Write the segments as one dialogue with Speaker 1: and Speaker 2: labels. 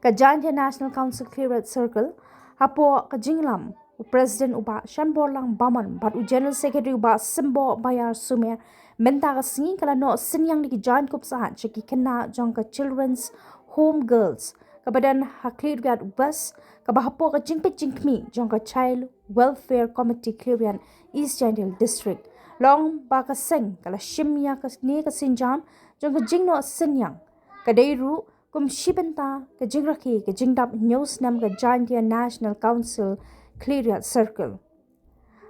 Speaker 1: ka Janja National Council Khliehriat Circle hapo ka jinglam u President uba Shanborlang Baman bat u General Secretary uba Simbo Bayar Sumer menta ka singi kala no Synniang ki jaiñkup sahat cheki kena jong ka Children's Home Girls ka badan ha Khliehriat ubas ka bahapo ka jingkmi jong ka Child Welfare Committee Khliehriat East Jandil District long ba ka seng kala shimya ka ni ka sinjam jong ka jingno Synniang ka deiru kum shibenta ka jingraki ka jingdap news nam ka Janja National Council Khliehriat Circle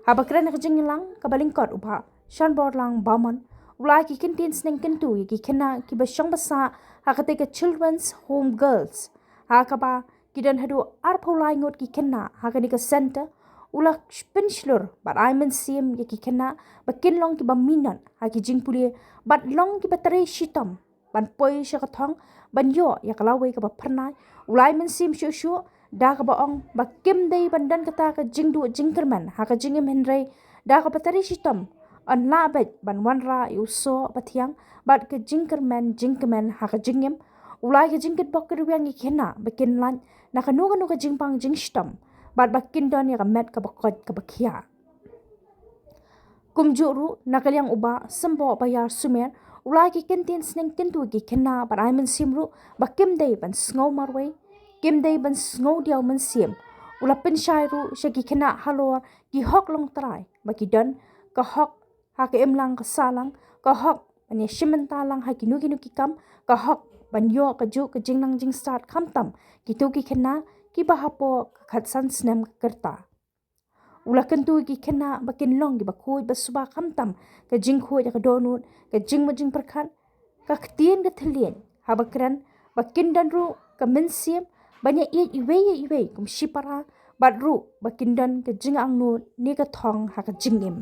Speaker 1: habakran ka jinglang ka balingkot uba Shanborlang Baman ulai ki kintin sneng kintu ki kena ki basyang basa ha ka ka Children's Home Girls ha ka ba kidan hadu arpolai ngot ki kena ha ka ni ka center ula penslur bat aimen sim ki kena bakin long ki baminan ha ki jingpuli bat long ki batare shitam ban poi sha ka thong ban yo ya kalawe ka ba pernai ulai men sim shu shu da ka ba ong ba kim dei bandan kata ka jingdu jingkerman ha ka jingem henrei da ka batare shitam an la bet ban wanra yu so bathiang bat ka jingkerman jingkeman ha ka jingem ulai ka jingket bok ruang ki kena bakin lan na ka nu ka jingpang jingstam bat bakin don ya ka met ka bakot ka bakia kumjuru nakaliang uba Simbo Bayar Sumer ulai ki kentin sneng kentu ki kena bat aimen simru bakim dei ban sngow marway kim dei ban sngow diaw men sim ula penshairu shaki kena halor ki hok long trai baki don ka hok ha ka emlang ka salang ka hok ani shimenta lang ha ki nuki kam ka hok ban yo ka ju ka jingnang jing start khamtam ki tu ki kena ki bahapo ka khatsan snem kerta ula kentu ki kena bakin long ki bakhuj basuba khamtam ka jingkhuj ka donut ka jing perkhan ka ktien ka thlien ha bakran bakin dan ru ka mensim banya iwe kum shipara bat ru bakin dan ka jing ang nu ni ka thong ha ka jingim